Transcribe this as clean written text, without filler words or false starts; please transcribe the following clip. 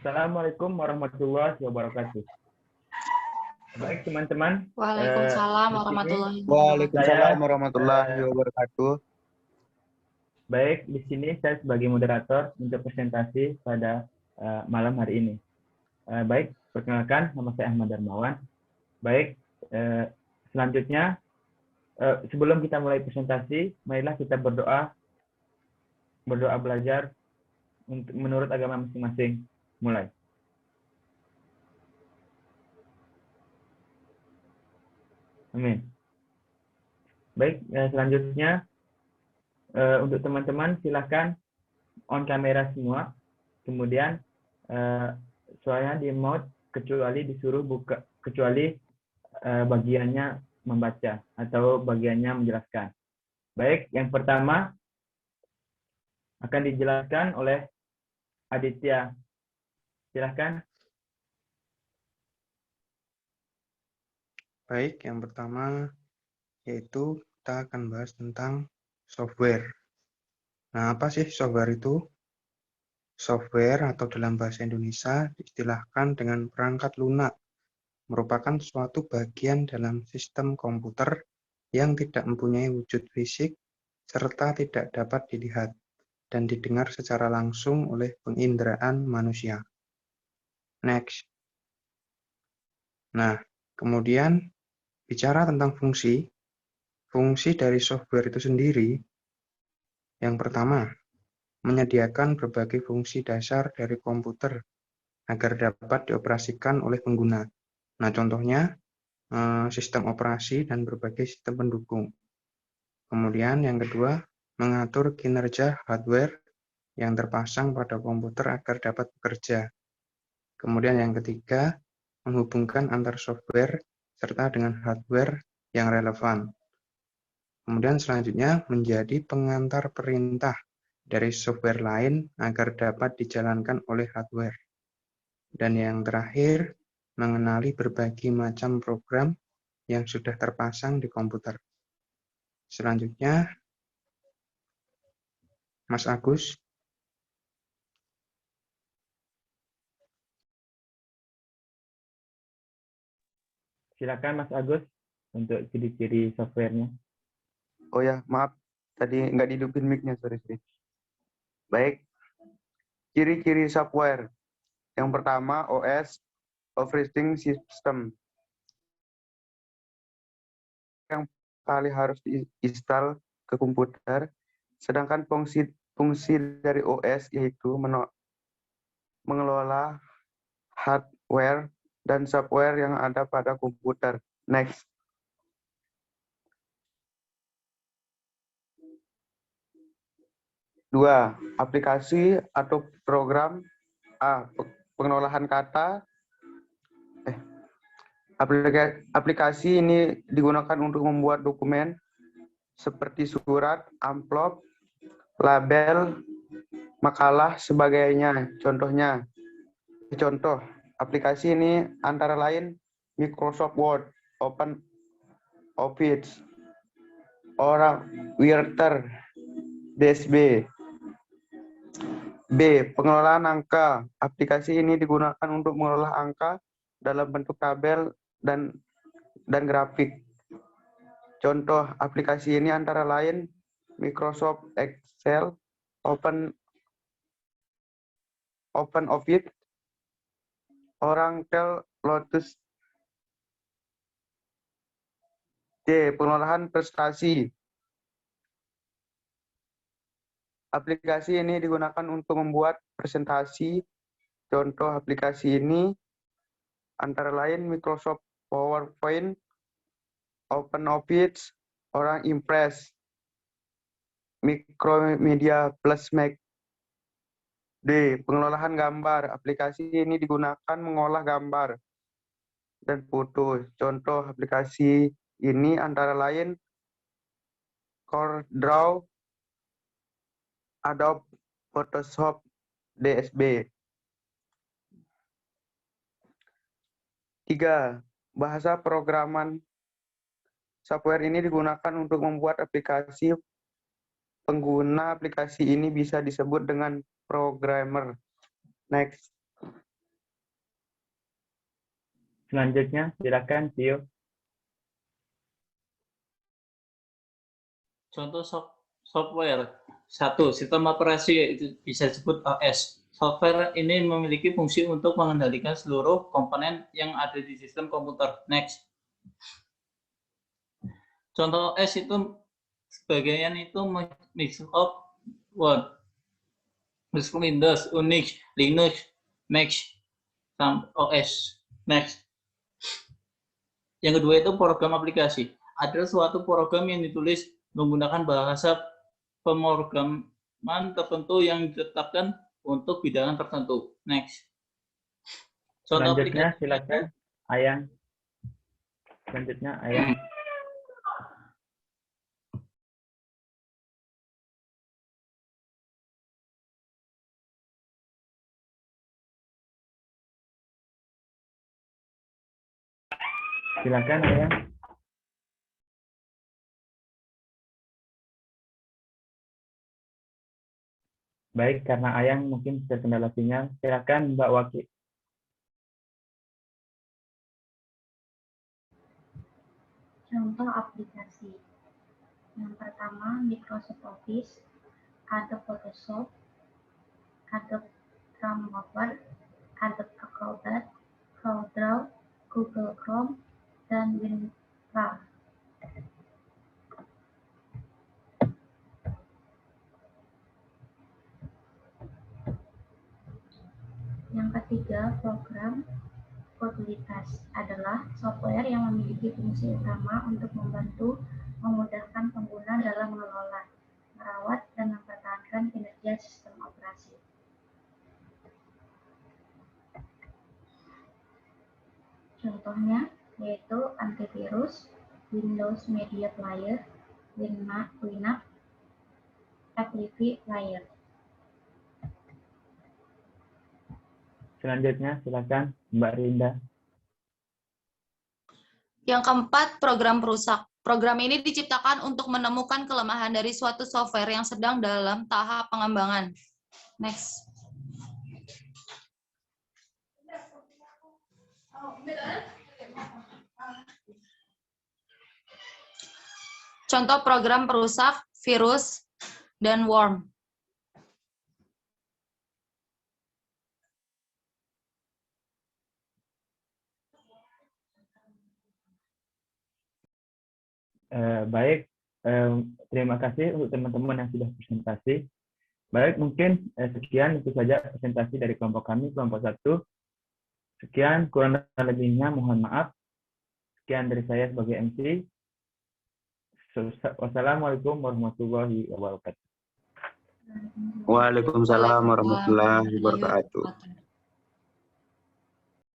Assalamualaikum warahmatullahi wabarakatuh. Baik teman-teman, Waalaikumsalam di sini warahmatullahi Waalaikumsalam saya warahmatullahi wabarakatuh. baik di sini saya sebagai moderator untuk presentasi pada malam hari ini. Baik, perkenalkan nama saya Ahmad Darmawan. Baik, selanjutnya sebelum kita mulai presentasi, marilah kita berdoa belajar menurut agama masing-masing. Mulai. Amin. Baik, selanjutnya untuk teman-teman silakan on kamera semua. Kemudian suaranya di mute kecuali disuruh buka, kecuali bagiannya membaca atau bagiannya menjelaskan. Baik, yang pertama akan dijelaskan oleh Aditya. Silakan. Baik, yang pertama yaitu kita akan bahas tentang software. Nah, apa sih software itu? Software atau dalam bahasa Indonesia diistilahkan dengan perangkat lunak, merupakan suatu bagian dalam sistem komputer yang tidak mempunyai wujud fisik serta tidak dapat dilihat dan didengar secara langsung oleh penginderaan manusia. Next. Nah, kemudian bicara tentang fungsi dari software itu sendiri, yang pertama, menyediakan berbagai fungsi dasar dari komputer agar dapat dioperasikan oleh pengguna. Nah, contohnya sistem operasi dan berbagai sistem pendukung. Kemudian yang kedua, mengatur kinerja hardware yang terpasang pada komputer agar dapat bekerja. Kemudian yang ketiga, menghubungkan antar software serta dengan hardware yang relevan. Kemudian selanjutnya menjadi pengantar perintah dari software lain agar dapat dijalankan oleh hardware. Dan yang terakhir, mengenali berbagai macam program yang sudah terpasang di komputer. Selanjutnya, Mas Agus. Silakan Mas Agus untuk ciri-ciri softwarenya. Oh ya, maaf. Tadi nggak dihidupin mic-nya, sorry. Baik. Ciri-ciri software. Yang pertama, OS, Operating System. Yang paling harus diinstal ke komputer. Sedangkan fungsi dari OS yaitu mengelola hardware dan software yang ada pada komputer. Next. Dua, aplikasi atau program. Pengolahan kata. Aplikasi ini digunakan untuk membuat dokumen seperti surat, amplop, label, makalah, sebagainya. Contoh, aplikasi ini antara lain Microsoft Word, Open Office, Writer, DSB. B. Pengelolaan angka. Aplikasi ini digunakan untuk mengelola angka dalam bentuk tabel dan grafik. Contoh aplikasi ini antara lain Microsoft Excel, Open Office, Oracle, Lotus. D. Pengelolaan prestasi. Aplikasi ini digunakan untuk membuat presentasi. Contoh aplikasi ini antara lain Microsoft PowerPoint, Open Office, Impress, Micromedia Plus Mac. D. Pengelolaan gambar. Aplikasi ini digunakan mengolah gambar dan foto. Contoh aplikasi ini antara lain CorelDRAW, Adobe Photoshop, DSB. 3. Bahasa programan. Software ini digunakan untuk membuat aplikasi. Pengguna aplikasi ini bisa disebut dengan programmer. Next. Selanjutnya, silakan Tio. Contoh software. 1. Sistem operasi, itu bisa disebut OS. Software ini memiliki fungsi untuk mengendalikan seluruh komponen yang ada di sistem komputer. Next. Contoh OS itu sebagian itu Microsoft Word, Microsoft Windows, Unix, Linux, Mac, OS. Next. Yang kedua itu program aplikasi. Ada suatu program yang ditulis menggunakan bahasa pemrograman tertentu yang ditetapkan untuk bidang tertentu. Next. Contoh Selanjutnya, aplikasi. silakan Ayang. Selanjutnya, Ayang. Silakan Ayang. Baik, karena Ayang mungkin terkendala sinyal, silakan Mbak Waki. Contoh aplikasi. Yang pertama, Microsoft Office, Adobe Photoshop, Adobe Remover, Adobe Acrobat, CorelDRAW, Google Chrome, dan WinRAR. Yang ketiga, program Kodalitas adalah software yang memiliki fungsi utama untuk membantu memudahkan pengguna dalam mengelola, merawat, dan mempertahankan kinerja sistem operasi. Contohnya yaitu antivirus, Windows Media Player, Winamp, Applity Player. Selanjutnya, silakan Mbak Rinda. Yang keempat, program perusak. Program ini diciptakan untuk menemukan kelemahan dari suatu software yang sedang dalam tahap pengembangan. Next. Contoh program perusak, virus, dan worm. Baik, terima kasih untuk teman-teman yang sudah presentasi. Baik, mungkin sekian itu saja presentasi dari kelompok kami, kelompok 1. Sekian, kurang dan lebihnya mohon maaf. Sekian dari saya sebagai MC. Wassalamualaikum warahmatullahi wabarakatuh. Waalaikumsalam warahmatullahi wabarakatuh.